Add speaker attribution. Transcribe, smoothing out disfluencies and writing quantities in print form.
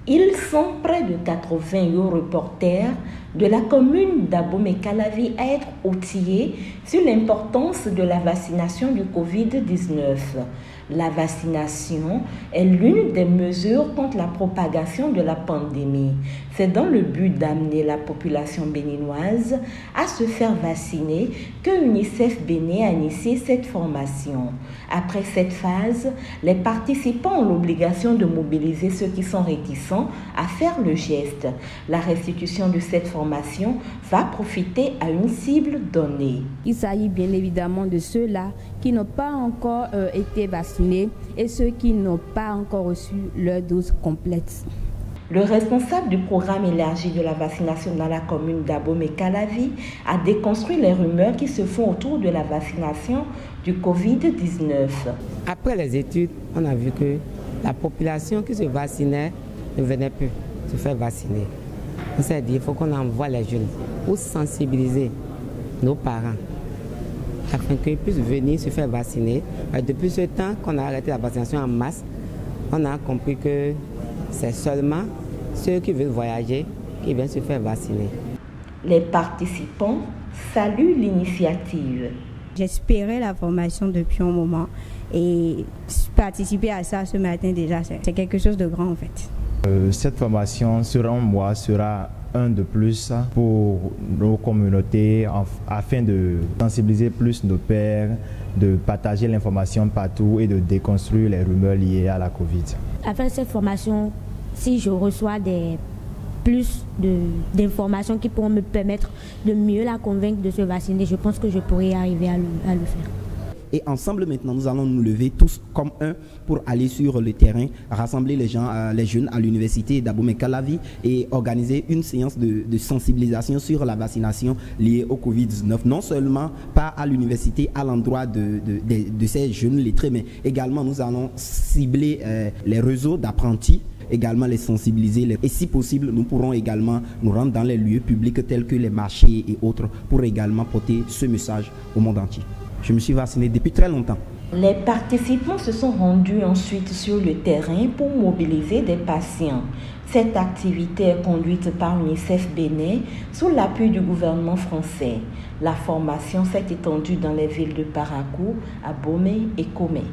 Speaker 1: Ils sont près de 80 reporters de la commune d'Abomey-Calavi à être outillés sur l'importance de la vaccination du Covid-19. La vaccination est l'une des mesures contre la propagation de la pandémie. C'est dans le but d'amener la population béninoise à se faire vacciner que UNICEF Bénin a initié cette formation. Après cette phase, les participants ont l'obligation de mobiliser ceux qui sont réticents à faire le geste. La restitution de cette formation va profiter à une cible donnée.
Speaker 2: Il s'agit bien évidemment de ceux-là qui n'ont pas encore été vaccinés et ceux qui n'ont pas encore reçu leur dose complète.
Speaker 1: Le responsable du programme élargi de la vaccination dans la commune d'Abomey-Calavi a déconstruit les rumeurs qui se font autour de la vaccination du Covid-19.
Speaker 3: Après les études, on a vu que la population qui se vaccinait ne venait plus se faire vacciner. On s'est dit qu'il faut qu'on envoie les jeunes pour sensibiliser nos parents afin qu'ils puissent venir se faire vacciner. Et depuis ce temps qu'on a arrêté la vaccination en masse, on a compris que c'est seulement ceux qui veulent voyager qui viennent se faire vacciner.
Speaker 1: Les participants saluent l'initiative.
Speaker 4: J'espérais la formation depuis un moment et participer à ça ce matin déjà, c'est quelque chose de grand en fait.
Speaker 5: Cette formation sera un de plus pour nos communautés afin de sensibiliser plus nos pairs, de partager l'information partout et de déconstruire les rumeurs liées à la Covid.
Speaker 6: Après cette formation, si je reçois plus d'informations qui pourront me permettre de mieux la convaincre de se vacciner, je pense que je pourrai arriver à le faire.
Speaker 7: Et ensemble maintenant, nous allons nous lever tous comme un pour aller sur le terrain, rassembler les jeunes à l'université d'Abomey-Calavi et organiser une séance de sensibilisation sur la vaccination liée au Covid-19. Non seulement pas à l'université, à l'endroit de ces jeunes lettrés, mais également nous allons cibler les réseaux d'apprentis, également les sensibiliser. Et si possible, nous pourrons également nous rendre dans les lieux publics tels que les marchés et autres pour également porter ce message au monde entier. Je me suis vacciné depuis très longtemps.
Speaker 1: Les participants se sont rendus ensuite sur le terrain pour mobiliser des patients. Cette activité est conduite par l'UNICEF Bénin sous l'appui du gouvernement français. La formation s'est étendue dans les villes de Parakou, Abomey et Komé.